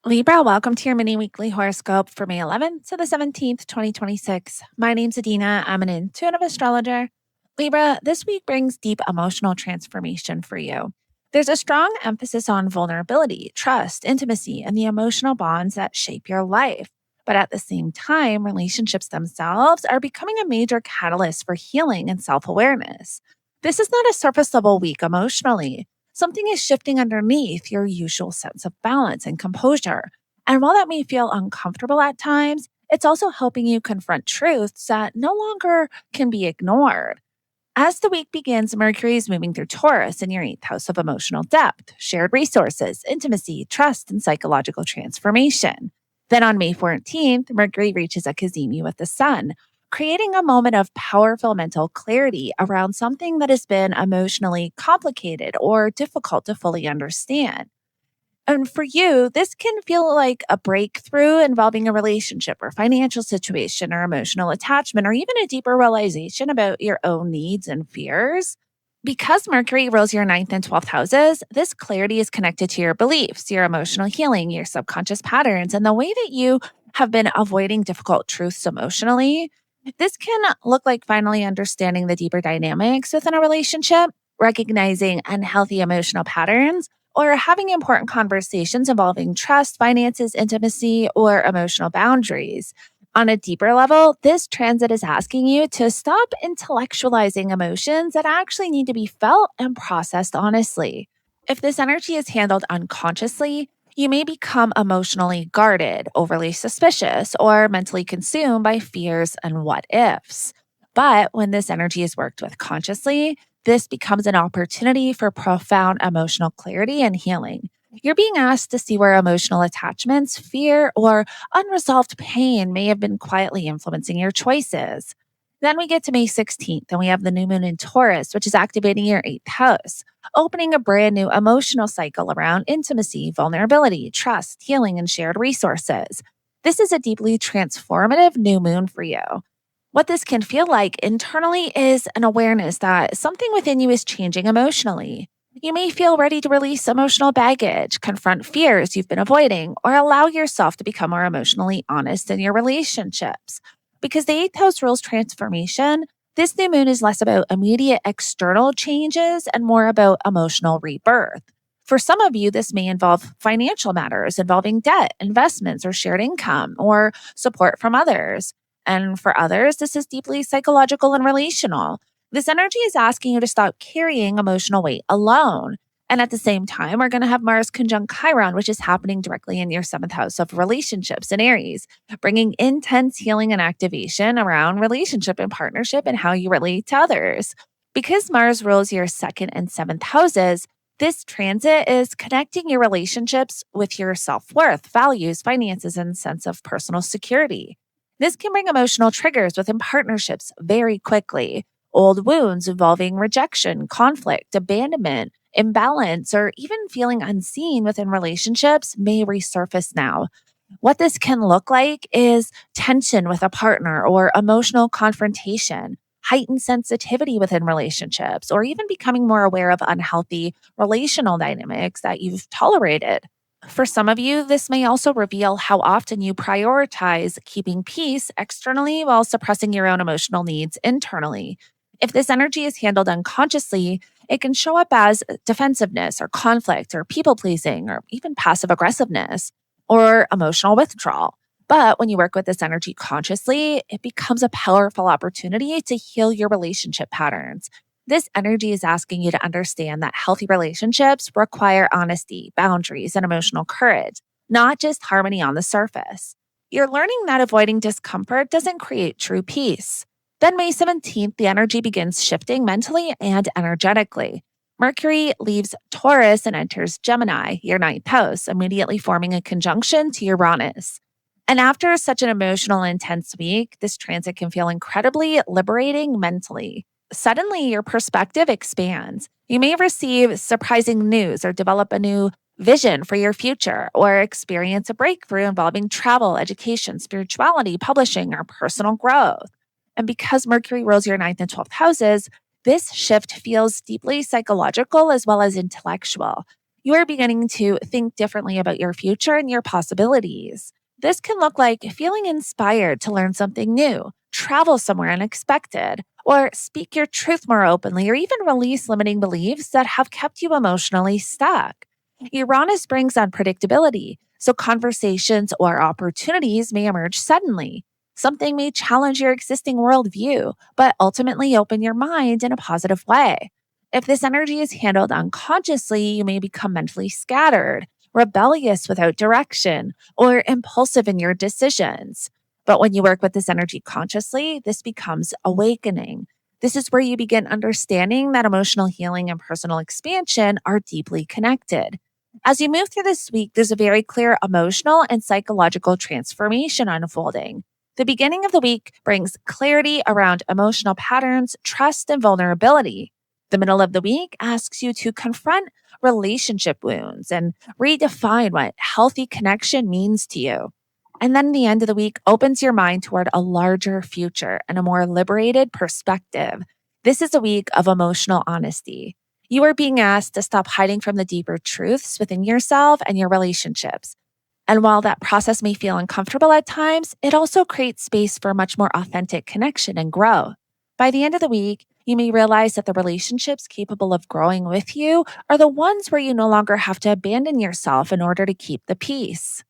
Libra, welcome to your mini weekly horoscope for May 11th to the 17th, 2026. My name's Adina. I'm an intuitive astrologer. Libra, this week brings deep emotional transformation for you. There's a strong emphasis on vulnerability, trust, intimacy, and the emotional bonds that shape your life. But at the same time, relationships themselves are becoming a major catalyst for healing and self awareness. This is not a surface level week emotionally. Something is shifting underneath your usual sense of balance and composure. And while that may feel uncomfortable at times, it's also helping you confront truths that no longer can be ignored. As the week begins, Mercury is moving through Taurus in your eighth house of emotional depth, shared resources, intimacy, trust, and psychological transformation. Then on May 14th, Mercury reaches a Cazimi with the Sun, creating a moment of powerful mental clarity around something that has been emotionally complicated or difficult to fully understand. And for you, this can feel like a breakthrough involving a relationship or financial situation or emotional attachment, or even a deeper realization about your own needs and fears. Because Mercury rules your ninth and 12th houses, this clarity is connected to your beliefs, your emotional healing, your subconscious patterns, and the way that you have been avoiding difficult truths emotionally. This can look like finally understanding the deeper dynamics within a relationship, recognizing unhealthy emotional patterns, or having important conversations involving trust, finances, intimacy, or emotional boundaries. On a deeper level, this transit is asking you to stop intellectualizing emotions that actually need to be felt and processed honestly. If this energy is handled unconsciously, you may become emotionally guarded, overly suspicious, or mentally consumed by fears and what ifs. But when this energy is worked with consciously, this becomes an opportunity for profound emotional clarity and healing. You're being asked to see where emotional attachments, fear, or unresolved pain may have been quietly influencing your choices. Then we get to May 16th, and we have the new moon in Taurus, which is activating your eighth house, opening a brand new emotional cycle around intimacy, vulnerability, trust, healing, and shared resources. This is a deeply transformative new moon for you. What this can feel like internally is an awareness that something within you is changing emotionally. You may feel ready to release emotional baggage, confront fears you've been avoiding, or allow yourself to become more emotionally honest in your relationships. Because the eighth house rules transformation, this new moon is less about immediate external changes and more about emotional rebirth. For some of you, this may involve financial matters involving debt, investments, or shared income, or support from others. And for others, this is deeply psychological and relational. This energy is asking you to stop carrying emotional weight alone. And at the same time, we're going to have Mars conjunct Chiron, which is happening directly in your seventh house of relationships in Aries, bringing intense healing and activation around relationship and partnership and how you relate to others. Because Mars rules your second and seventh houses, this transit is connecting your relationships with your self worth, values, finances, and sense of personal security. This can bring emotional triggers within partnerships very quickly. Old wounds involving rejection, conflict, abandonment, imbalance, or even feeling unseen within relationships may resurface now. What this can look like is tension with a partner or emotional confrontation, heightened sensitivity within relationships, or even becoming more aware of unhealthy relational dynamics that you've tolerated. For some of you, this may also reveal how often you prioritize keeping peace externally while suppressing your own emotional needs internally. If this energy is handled unconsciously, it can show up as defensiveness or conflict or people pleasing or even passive aggressiveness or emotional withdrawal. But when you work with this energy consciously, it becomes a powerful opportunity to heal your relationship patterns. This energy is asking you to understand that healthy relationships require honesty, boundaries, and emotional courage, not just harmony on the surface. You're learning that avoiding discomfort doesn't create true peace. Then, May 17th, the energy begins shifting mentally and energetically. Mercury leaves Taurus and enters Gemini, your ninth house, immediately forming a conjunction to Uranus. And after such an emotional, intense week, this transit can feel incredibly liberating mentally. Suddenly, your perspective expands. You may receive surprising news or develop a new vision for your future or experience a breakthrough involving travel, education, spirituality, publishing, or personal growth. And because Mercury rules your ninth and 12th houses, this shift feels deeply psychological as well as intellectual. You are beginning to think differently about your future and your possibilities. This can look like feeling inspired to learn something new, travel somewhere unexpected, or speak your truth more openly, or even release limiting beliefs that have kept you emotionally stuck. Uranus brings unpredictability, so conversations or opportunities may emerge suddenly. Something may challenge your existing worldview, but ultimately open your mind in a positive way. If this energy is handled unconsciously, you may become mentally scattered, rebellious without direction, or impulsive in your decisions. But when you work with this energy consciously, this becomes awakening. This is where you begin understanding that emotional healing and personal expansion are deeply connected. As you move through this week, there's a very clear emotional and psychological transformation unfolding. The beginning of the week brings clarity around emotional patterns, trust, and vulnerability. The middle of the week asks you to confront relationship wounds and redefine what healthy connection means to you. And then the end of the week opens your mind toward a larger future and a more liberated perspective. This is a week of emotional honesty. You are being asked to stop hiding from the deeper truths within yourself and your relationships. And while that process may feel uncomfortable at times, it also creates space for much more authentic connection and growth. By the end of the week, you may realize that the relationships capable of growing with you are the ones where you no longer have to abandon yourself in order to keep the peace.